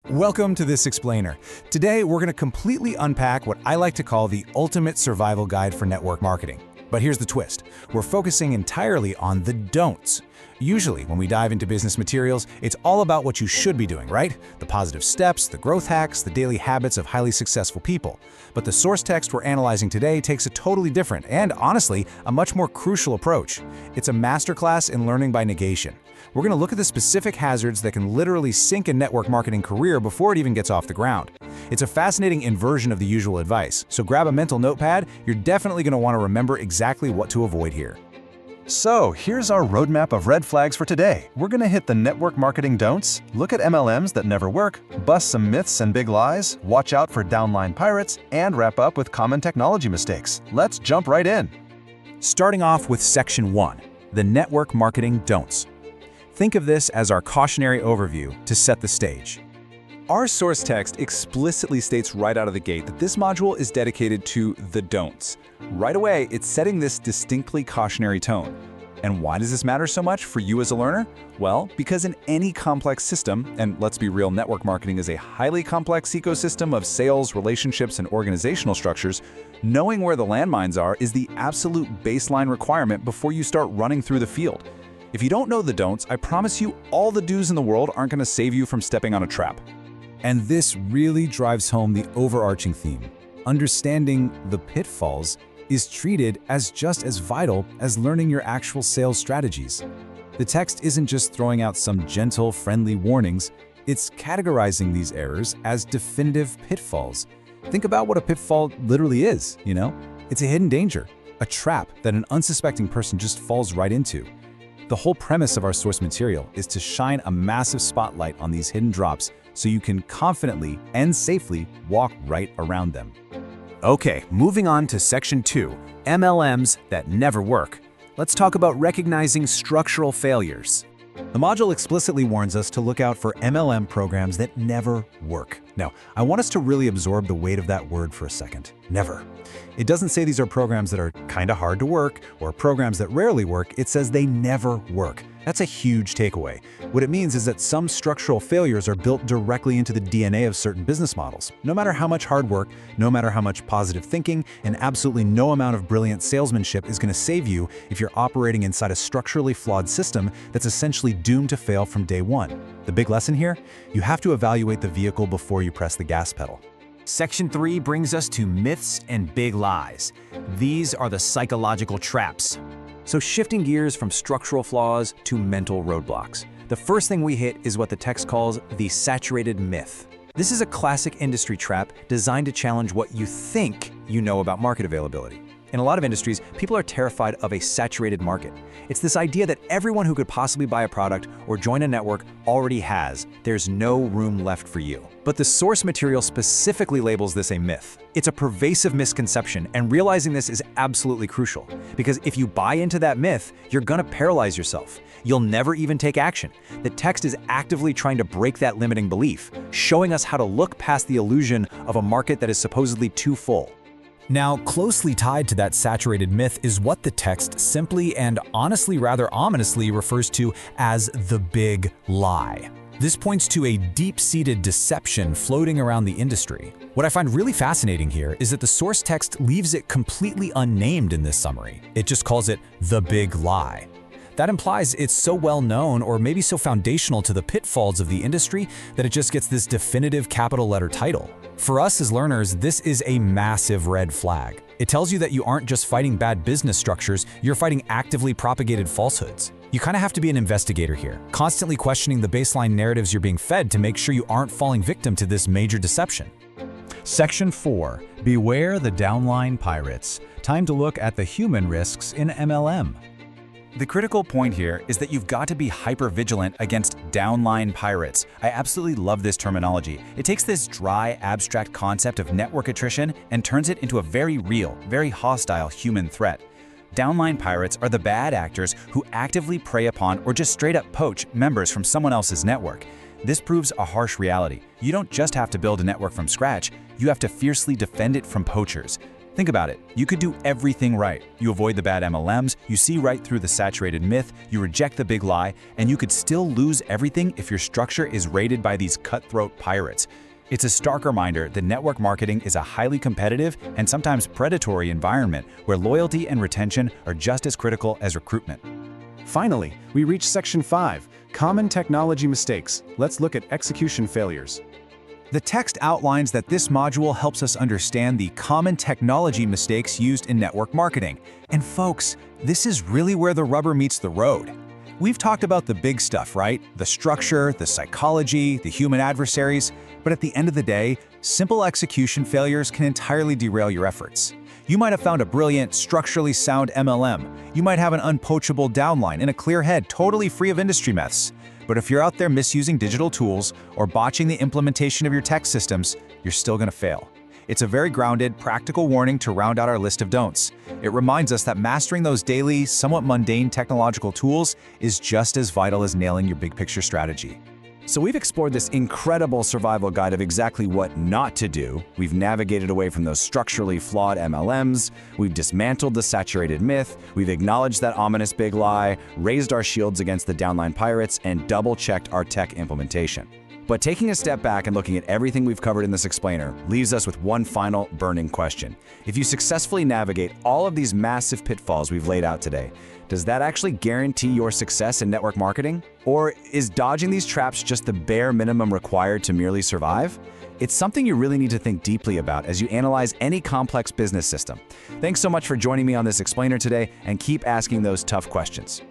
Welcome to This Explainer. Today, we're going to completely unpack what I like to call the ultimate survival guide for network marketing. But here's the twist. We're focusing entirely on the don'ts. Usually, when we dive into business materials, it's all about what you should be doing, right? The positive steps, the growth hacks, the daily habits of highly successful people. But the source text we're analyzing today takes a totally different and, honestly, a much more crucial approach. It's a masterclass in learning by negation. We're going to look at the specific hazards that can literally sink a network marketing career before it even gets off the ground. It's a fascinating inversion of the usual advice, so grab a mental notepad. You're definitely going to want to remember exactly what to avoid here. So here's our roadmap of red flags for today. We're going to hit the network marketing don'ts, look at MLMs that never work, bust some myths and big lies, watch out for downline pirates, and wrap up with common technology mistakes. Let's jump right in. Starting off with Section 1, the network marketing don'ts. Think of this as our cautionary overview to set the stage. Our source text explicitly states right out of the gate that this module is dedicated to the don'ts. Right away, it's setting this distinctly cautionary tone. And why does this matter so much for you as a learner? Well, because in any complex system, and let's be real, network marketing is a highly complex ecosystem of sales, relationships, and organizational structures, knowing where the landmines are is the absolute baseline requirement before you start running through the field. If you don't know the don'ts, I promise you all the do's in the world aren't going to save you from stepping on a trap. And this really drives home the overarching theme. Understanding the pitfalls is treated as just as vital as learning your actual sales strategies. The text isn't just throwing out some gentle, friendly warnings, it's categorizing these errors as definitive pitfalls. Think about what a pitfall literally is, you know? It's a hidden danger, a trap that an unsuspecting person just falls right into. The whole premise of our source material is to shine a massive spotlight on these hidden drops so you can confidently and safely walk right around them. Okay, moving on to Section 2, MLMs that never work. Let's talk about recognizing structural failures. The module explicitly warns us to look out for MLM programs that never work. Now, I want us to really absorb the weight of that word for a second. Never. It doesn't say these are programs that are kind of hard to work or programs that rarely work. It says they never work. That's a huge takeaway. What it means is that some structural failures are built directly into the DNA of certain business models. No matter how much hard work, no matter how much positive thinking, and absolutely no amount of brilliant salesmanship is going to save you if you're operating inside a structurally flawed system that's essentially doomed to fail from day one. The big lesson here? You have to evaluate the vehicle before you press the gas pedal. Section 3 brings us to myths and big lies. These are the psychological traps. So shifting gears from structural flaws to mental roadblocks. The first thing we hit is what the text calls the saturated myth. This is a classic industry trap designed to challenge what you think you know about market availability. In a lot of industries, people are terrified of a saturated market. It's this idea that everyone who could possibly buy a product or join a network already has. There's no room left for you. But the source material specifically labels this a myth. It's a pervasive misconception, and realizing this is absolutely crucial. Because if you buy into that myth, you're gonna paralyze yourself. You'll never even take action. The text is actively trying to break that limiting belief, showing us how to look past the illusion of a market that is supposedly too full. Now, closely tied to that saturated myth is what the text simply and honestly rather ominously refers to as the big lie. This points to a deep-seated deception floating around the industry. What I find really fascinating here is that the source text leaves it completely unnamed in this summary. It just calls it the big lie. That implies it's so well known or maybe so foundational to the pitfalls of the industry that it just gets this definitive capital letter title. For us as learners, this is a massive red flag. It tells you that you aren't just fighting bad business structures, you're fighting actively propagated falsehoods. You kind of have to be an investigator here, constantly questioning the baseline narratives you're being fed to make sure you aren't falling victim to this major deception. Section 4, beware the downline pirates. Time to look at the human risks in MLM. The critical point here is that you've got to be hyper-vigilant against downline pirates. I absolutely love this terminology. It takes this dry, abstract concept of network attrition and turns it into a very real, very hostile human threat. Downline pirates are the bad actors who actively prey upon or just straight up poach members from someone else's network. This proves a harsh reality. You don't just have to build a network from scratch, you have to fiercely defend it from poachers. Think about it. You could do everything right. You avoid the bad MLMs, you see right through the saturated myth, you reject the big lie, and you could still lose everything if your structure is raided by these cutthroat pirates. It's a stark reminder that network marketing is a highly competitive and sometimes predatory environment where loyalty and retention are just as critical as recruitment. Finally, we reach Section 5, Common Technology Mistakes. Let's look at execution failures. The text outlines that this module helps us understand the common technology mistakes used in network marketing. And folks, this is really where the rubber meets the road. We've talked about the big stuff, right? The structure, the psychology, the human adversaries, but at the end of the day, simple execution failures can entirely derail your efforts. You might have found a brilliant, structurally sound MLM. You might have an unpoachable downline and a clear head totally free of industry myths. But if you're out there misusing digital tools or botching the implementation of your tech systems, you're still going to fail. It's a very grounded, practical warning to round out our list of don'ts. It reminds us that mastering those daily, somewhat mundane technological tools is just as vital as nailing your big picture strategy. So we've explored this incredible survival guide of exactly what not to do. We've navigated away from those structurally flawed MLMs. We've dismantled the saturated myth. We've acknowledged that ominous big lie, raised our shields against the downline pirates, and double-checked our tech implementation. But taking a step back and looking at everything we've covered in this explainer leaves us with one final burning question. If you successfully navigate all of these massive pitfalls we've laid out today, does that actually guarantee your success in network marketing? Or is dodging these traps just the bare minimum required to merely survive? It's something you really need to think deeply about as you analyze any complex business system. Thanks so much for joining me on this explainer today, and keep asking those tough questions.